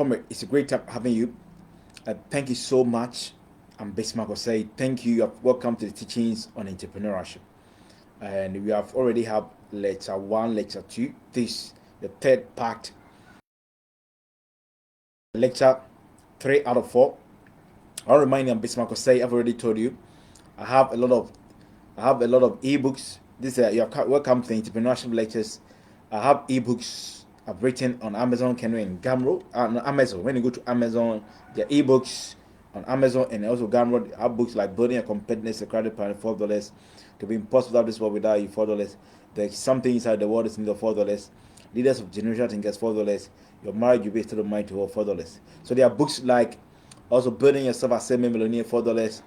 Comrade, it's a great time having you. Thank you so much. I'm Bismarck Osei. Thank you. Welcome to the teachings on entrepreneurship. And we have already had lecture 1, lecture 2. This the third part. Lecture 3 out of 4. I'll remind you, I'm Bismarck Osei. I've already told you. I have a lot of ebooks. You have welcome to the entrepreneurship lectures. I have ebooks I've written on Amazon, Kindle, and Gumroad. On Amazon, when you go to Amazon, there are ebooks on Amazon and also Gumroad. I have books like Building a Competitiveness, a Credit Plan, $4. To be impossible without this world without you, $4. There's something inside the world is in the $4. Leaders of Generation Thinkers, $4. Your marriage will be a state of mind to $4. So there are books like also Building Yourself as a Millionaire, $4.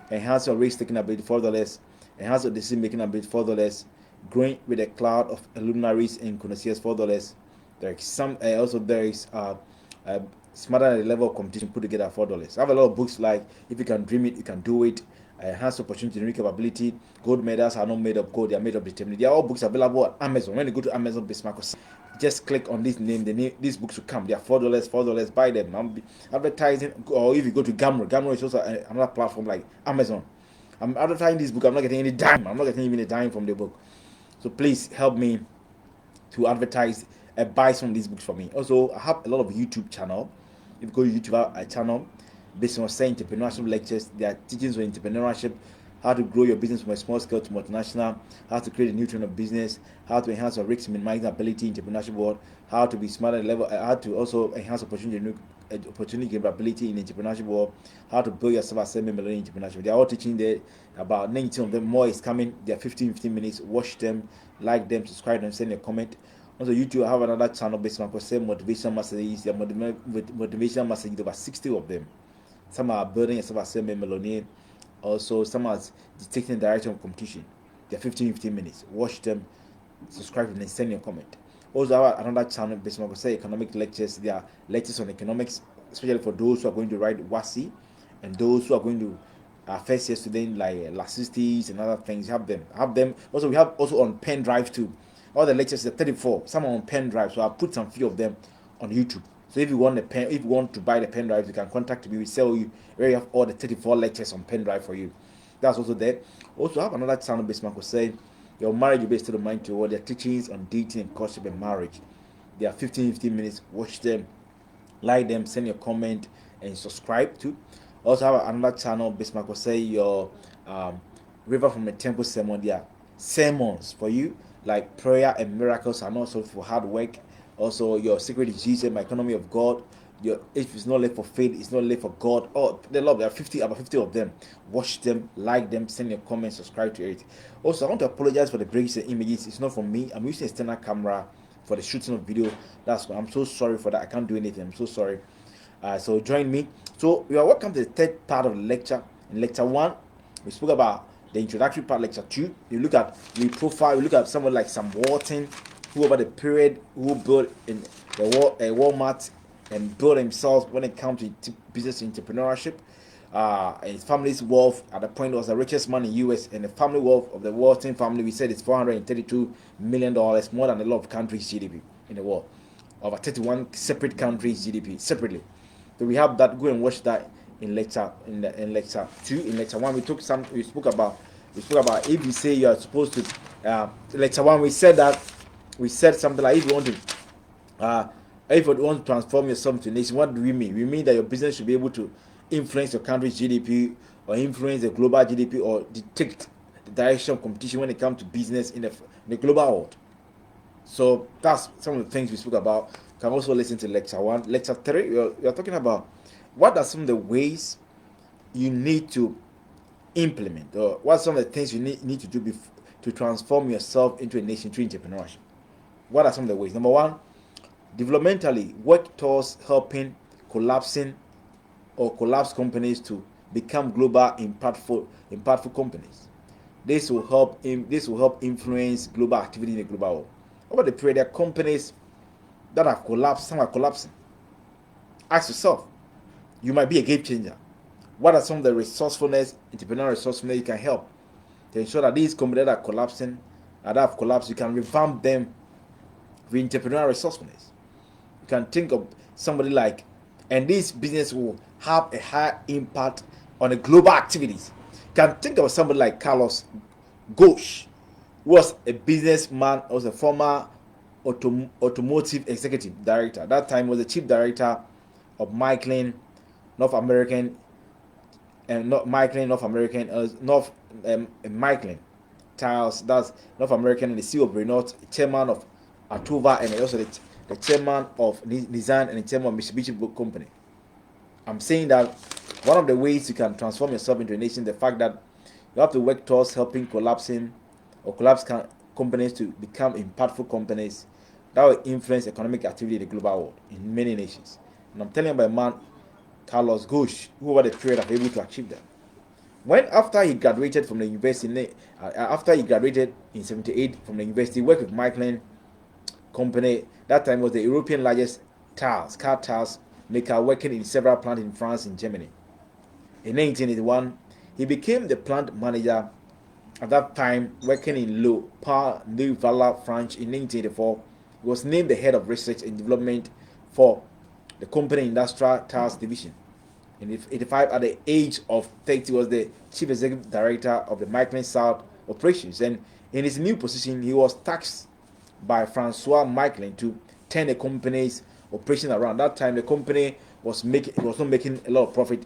Enhance Your Risk-Taking Ability, $4. Enhance Your Decision-Making Ability, $4. Growing with a Cloud of Luminaries and Connoisseurs, $4. There is Smarter than the Level of Competition put together, $4. I have a lot of books like If You Can Dream It, You Can Do It, Enhance Opportunity and Capability, Gold Medals Are Not Made of Gold, They Are Made of Determination. They are all books available at Amazon. When you go to Amazon, Bismarck, just click on this name. These books will come. They are $4. Buy them. I'm advertising. Or if you go to Gumroad is also another platform like Amazon. I'm advertising this book. I'm not getting any dime. I'm not getting even a dime from the book. So please help me to advertise and buy some of these books for me. Also, I have a lot of YouTube channel. If you go to YouTube, I channel based on saying entrepreneurship lectures. There are teachings on entrepreneurship, how to grow your business from a small scale to multinational, how to create a new trend of business, how to enhance your risk minimizing ability in entrepreneurship world, how to be smarter level, how to also enhance opportunity capability in entrepreneurship world, how to build yourself as a millionaire in entrepreneurship. They are all teaching there. About 19 of them. More is coming. They are 15 minutes. Watch them, like them, subscribe them, send a comment. Also, YouTube, I have another channel based on motivational messages. There are motivational messages, over 60 of them. Some are building yourself as a millionaire. Also, some are taking the direction of competition. They're 15 minutes. Watch them, subscribe them, and send your comment. Also, I have another channel based on economic lectures. There are lectures on economics, especially for those who are going to write WASI and those who are going to first year students like elasticity and other things. Have them. Also, we have also on pen drive too. All the lectures are 34. Some are on pen drive, so I'll put some few of them on YouTube. So if you want to buy the pen drive, you can contact me. We sell you where you have all the 34 lectures on pen drive for you. That's also there. Also, I have another channel based on saying your marriage will be a state of mind to all their teachings on dating and courtship and marriage. They are 15 minutes. Watch them, like them, send your comment, and subscribe to. Also have another channel, Bismarck will say your River from the Temple sermon. There are sermons for you, like prayer and miracles are not solely for hard work. Also, your secret is Jesus, my economy of God. Your if it's not left for faith, it's not left for God. Oh, there are about 50 of them. Watch them, like them, send your comments, subscribe to it. Also, I want to apologize for the breaks and images. It's not from me. I'm using external camera for the shooting of video. I'm so sorry for that. I can't do anything. I'm so sorry. So join me. So we are welcome to the third part of the lecture. In lecture 1, we spoke about the introductory part. Lecture 2, we look at someone like Sam Walton, who over the period who built in the Walmart and built himself when it comes to business entrepreneurship. His family's wealth at the point was the richest man in US, and the family wealth of the Walton family, we said, it's $432 million, more than a lot of countries' GDP in the world. Over 31 separate countries' GDP separately. So we have that. Go and watch that in lecture 2. In lecture 1, we spoke about if you say you are supposed to. Lecture 1, we said something like if you want to transform yourself into a nation, what do we mean? We mean that your business should be able to influence your country's GDP or influence the global GDP or detect the direction of competition when it comes to business in the global world. So that's some of the things we spoke about. You can also listen to lecture 1. Lecture 3, we are talking about what are some of the ways you need to implement, or what are some of the things you need to do to transform yourself into a nation through entrepreneurship. What are some of the ways? Number 1, developmentally, work towards helping collapsed companies to become global impactful companies. This will help influence global activity in the global world. Over the period, there are companies that have collapsed, some are collapsing. Ask yourself, you might be a game changer. What are some of the entrepreneurial resourcefulness you can help to ensure that these companies that are collapsing, that have collapsed, you can revamp them with entrepreneurial resourcefulness? You can think of somebody like and this business will have a high impact on the global activities. You can think of somebody like Carlos Ghosh, who was a businessman, was a former automotive executive director. At that time, was the chief director of Michelin North American, and not Michelin North American, Michelin Tiles. That's North American, and the CEO of Renault, chairman of Atova, and also the chairman of Nissan and the chairman of Mitsubishi Book Company. I'm saying that one of the ways you can transform yourself into a nation, the fact that you have to work towards helping collapse companies to become impactful companies that will influence economic activity in the global world in many nations. And I'm telling you about a man, Carlos Ghosh, who over the period of able to achieve that. After he graduated from the university, after he graduated in '78 from the university, he worked with Michelin company. That time was the European largest car tiles maker, working in several plants in France and Germany. In 1981, he became the plant manager. At that time, working in Le Pas-de-Valais, France. In 1984, he was named the head of research and development for the company industrial tiles division. In 1985, at the age of 30, was the chief executive director of the Michelin South operations. And in his new position, he was tasked by Francois Michelin to turn the company's operation around. That time, the company was not making a lot of profit.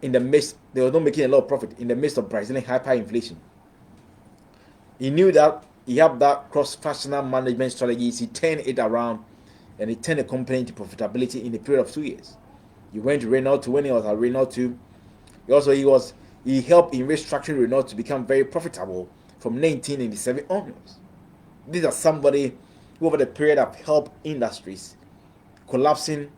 They were not making a lot of profit in the midst of Brazilian hyperinflation. He knew that he had that cross-functional management strategies. He turned it around, and he turned the company into profitability in a period of 2 years. He went to Renault. When he was at Renault, he helped in restructuring Renault to become very profitable from 1987 onwards. These are somebody who over the period have helped industries collapsing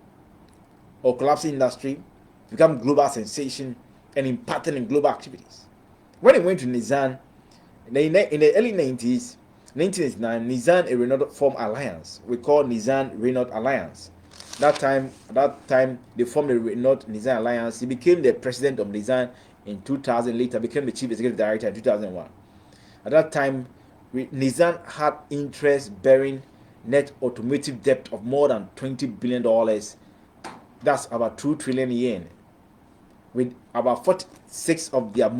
industry become global sensation and impacting in global activities. When he went to Nissan in the early 90s, 1989, Nissan and Renault formed alliance. We call Nissan Renault Alliance. At that time, they formed the Renault Nissan Alliance. He became the president of Nissan in 2000. Later, became the chief executive director in 2001. At that time, Nissan had interest-bearing net automotive debt of more than $20 billion. That's about 2 trillion yen. With about 46 of their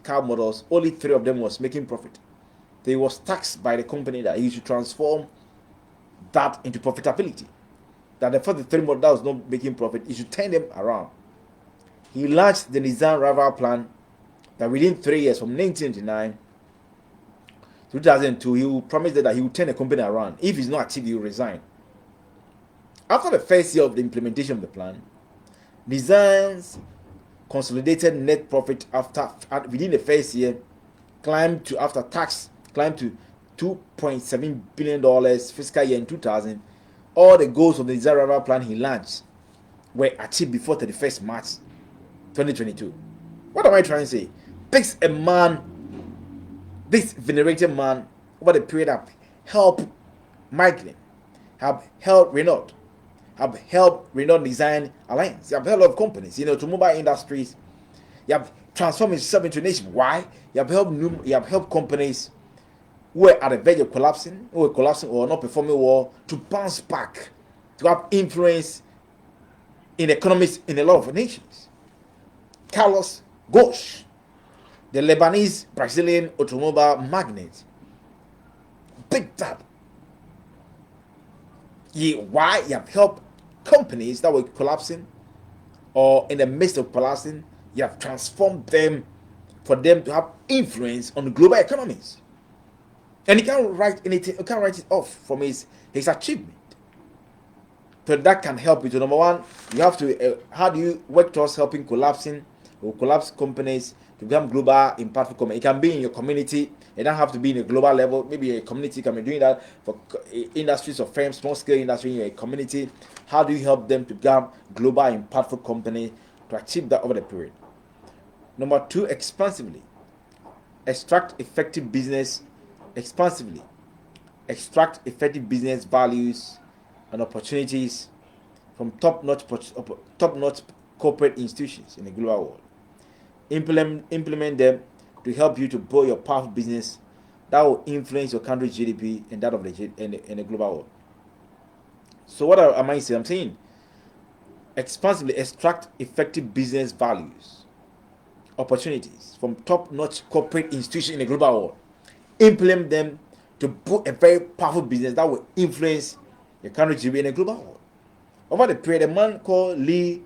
car models, only 3 of them was making profit. They was taxed by the company that he should transform that into profitability. That the 43 model that was not making profit, he should turn them around. He launched the Nissan Revamping plan that within 3 years, from 1999 to 2002, he will promise that he will turn the company around. If he's not achieved, he will resign. After the first year of the implementation of the plan, Nissan's consolidated net profit within the first year climbed to $2.7 billion fiscal year in 2000. All the goals of the Nissan Revamping plan he launched were achieved before 31st March 2022. What am I trying to say? This venerated man, over the period have helped Michelin, have helped Renault, have helped Renault Design Alliance. You have helped a lot of companies in the automobile industries. You have transformed yourself into a nation. Why? You have helped companies who were at the verge of collapsing, or not performing well, to bounce back, to have influence in economies in a lot of nations. Carlos Ghosh, the Lebanese Brazilian automobile magnate, big tap. Why? You have helped companies that were collapsing or in the midst of collapsing. You have transformed them for them to have influence on the global economies. And he can't write anything, he can't write it off from his achievement. So that can help you to, number one, you have to, how do you work towards helping collapse companies to become global impactful companies? It can be in your community. It don't have to be in a global level. Maybe a community can be doing that for industries or firms, small scale industry in your community. How do you help them to become global impactful company to achieve that over the period? Number two, expansively. Extract effective business values and opportunities from top-notch corporate institutions in the global world. Implement them to help you to build your powerful business that will influence your country's GDP and that of the global world. So what am I saying? I'm saying expansively extract effective business values, opportunities from top-notch corporate institutions in the global world, implement them to build a very powerful business that will influence the country to be in a global world. Over the period, a man called Lee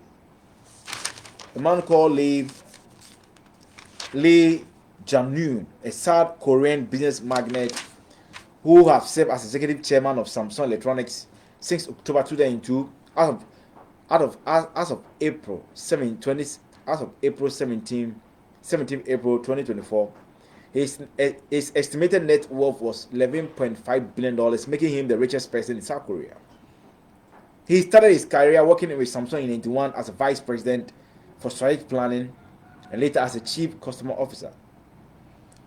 Jae-myung, a South Korean business magnate who have served as executive chairman of Samsung Electronics since October 2002, as of April 17 April 2024. His estimated net worth was $11.5 billion, making him the richest person in South Korea. He started his career working with Samsung in 1991 as a vice president for strategic planning and later as a chief customer officer.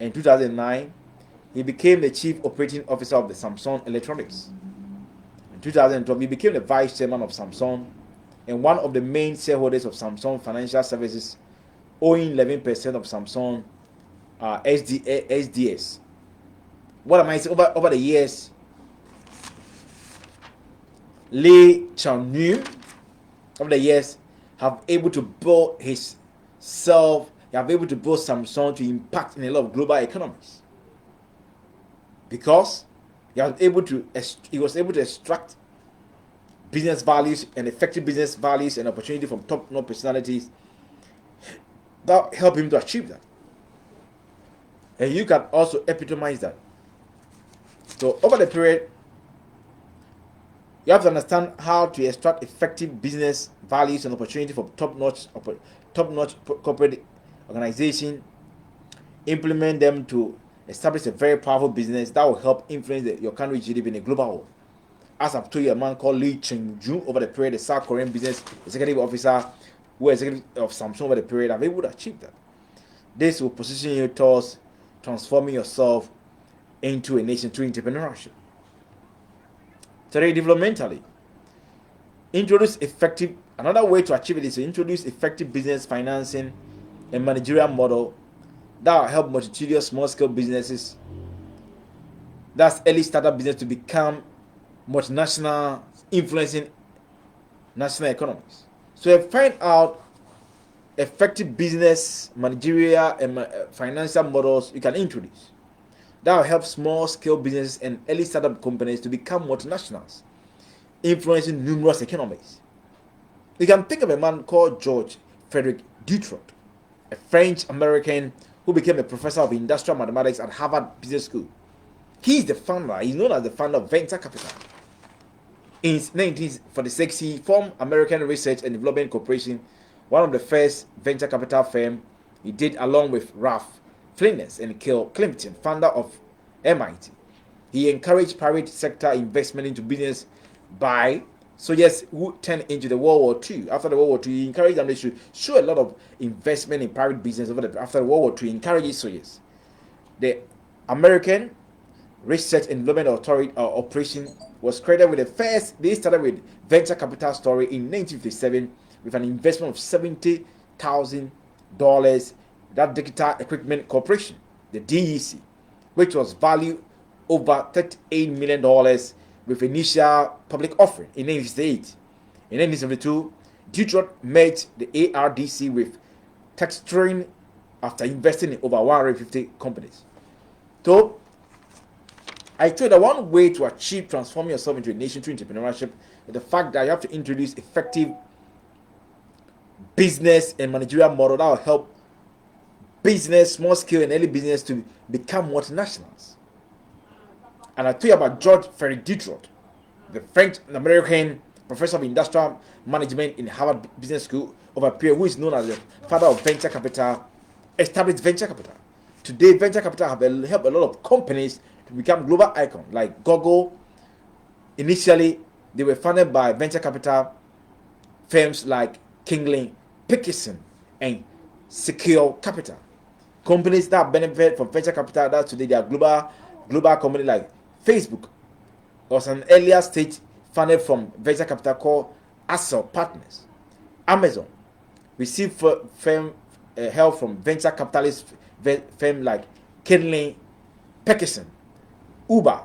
In 2009, he became the chief operating officer of the Samsung Electronics. In 2012, he became the vice chairman of Samsung and one of the main shareholders of Samsung Financial Services, owning 11% of Samsung SDS. What am I saying? Over the years, Lee Jae-myung, over the years, have able to build Samsung to impact in a lot of global economies, because he was able to extract business values and effective business values and opportunity from top-notch personalities that help him to achieve that. And you can also epitomize that. So over the period, you have to understand how to extract effective business values and opportunity from top-notch corporate organization, implement them to establish a very powerful business that will help influence your country's GDP in a global world. As I've told you, a man called Lee Jae-myung, over the period, the South Korean business executive officer who was executive of Samsung over the period, have been able to achieve that. This will position you towards transforming yourself into a nation through entrepreneurship. Today, developmentally, another way to achieve it is to introduce effective business financing and managerial model that will help multitudinous small-scale businesses, that's early startup business, to become multinational, influencing national economies. So you find out effective business, managerial, and financial models you can introduce that will help small-scale businesses and early startup companies to become multinationals, influencing numerous economies. You can think of a man called George Frederick Dutroux, a French-American who became a professor of industrial mathematics at Harvard Business School. He's known as the founder of venture capital. In 1946, he formed American Research and Development Corporation, one of the first venture capital firms. He did along with Ralph Fiennes and Bill Clinton, founder of MIT. He encouraged private sector investment into business by soldiers who turned into the World War II. After the World War II, he encouraged them to show a lot of investment in private business after the World War II. He encouraged soldiers. The American Research and Development Authority operation was created with they started with venture capital story in 1957 with an investment of $70,000, that Digital Equipment Corporation, the DEC, which was valued over $38 million with initial public offering in 1968. In 1972, Detroit merged the ARDC with Textron after investing in over 150 companies. So, I told you that one way to achieve transforming yourself into a nation through entrepreneurship is the fact that you have to introduce effective business and managerial model that will help business, small scale and early business to become multinationals. And I told you about George Frederick Dutroux, the French-American professor of industrial management in Harvard Business School over a period, who is known as the father of venture capital, established venture capital. Today, venture capital have helped a lot of companies to become global icons, like Google. Initially, they were funded by venture capital firms like Kingsley Pickerson and Secure Capital. Companies that benefit from venture capital, that today they are global company like Facebook. Was an earlier stage funded from venture capital called Accel Partners. Amazon received help from venture capitalist firm like Kingsley Pickerson. Uber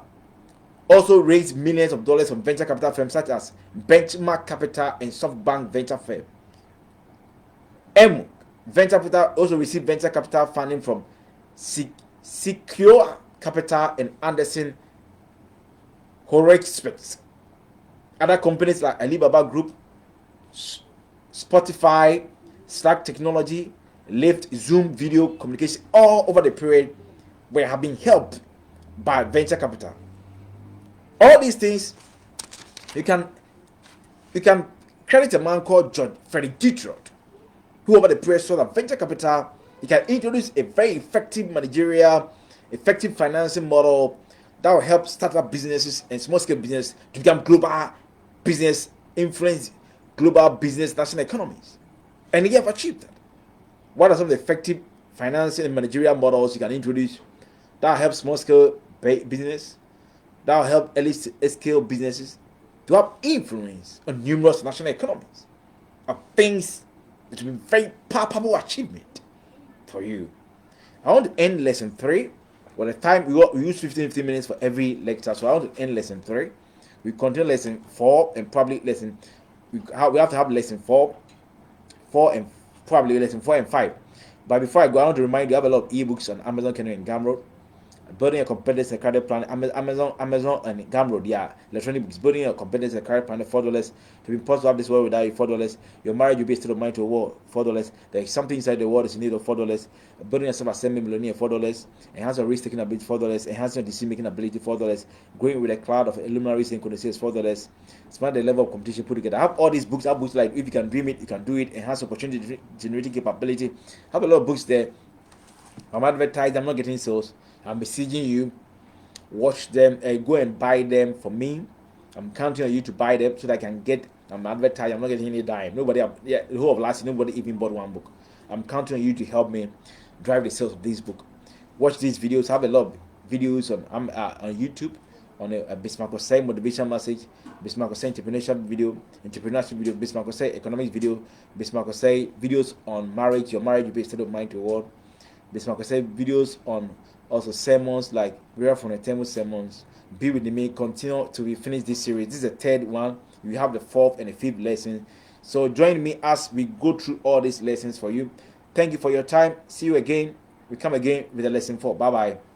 also raised millions of dollars from venture capital firms such as Benchmark Capital and SoftBank Venture Firm. M Venture Capital also received venture capital funding from Secure Capital and Anderson Horowitz. Other companies like Alibaba Group, Spotify, Slack Technology, Lyft, Zoom Video Communication, all over the period have been helped by venture capital. All these things, you can credit a man called George Frederick Detroit, who over the period saw that venture capital, he can introduce a very effective managerial, effective financing model that will help startup businesses and small scale business to become global business, influence global business, national economies. And they have achieved that. What are some of the effective financing and managerial models you can introduce that help small scale business, that will help early scale businesses to have influence on numerous national economies? Are things that will be very palpable achievement for you. I want to end lesson 3. By the time we use 15 minutes for every lecture, so I want to end lesson 3. We continue lesson 4 and probably we have to have lesson 4 and probably lesson 4 and 5. But before I go, I want to remind you, I have a lot of ebooks on Amazon, Kindle, and Gumroad. Building a competence and career plan. Amazon and Gumroad, yeah, electronic books. Building a competence and career plan, $4. To be possible to have this world without you, $4. Your marriage will be a state of mind to a war, $4. There's something inside the world is in need of $4. Building a self-assembly millionaire, $4. Enhance your risk-taking ability, $4. Enhance your decision-making ability, $4. Going with a cloud of luminaries and condensates, $4. Expand the level of competition put together. I have all these books. I have books like If You Can Dream It, You Can Do It. Enhance opportunity generating capability. I have a lot of books there. I'm advertising. I'm not getting sales. I'm besieging you. Watch them. Go and buy them for me. I'm counting on you to buy them so that I can get. I'm advertising. I'm not getting any dime. The whole of last year, nobody even bought one book. I'm counting on you to help me drive the sales of this book. Watch these videos. I have a lot of videos on YouTube on a Bismarck Osei motivation message, Bismarck Osei entrepreneurship video, Bismarck Osei economics video, Bismarck Osei videos on marriage. Your marriage will be a state of mind to the world. Bismarck Osei videos on also sermons like Real from the Table sermons. Be with me. Continue till we finish this series. This is the 3rd one. We have the 4th and the 5th lesson. So join me as we go through all these lessons for you. Thank you for your time. See you again. We come again with a lesson 4. Bye bye.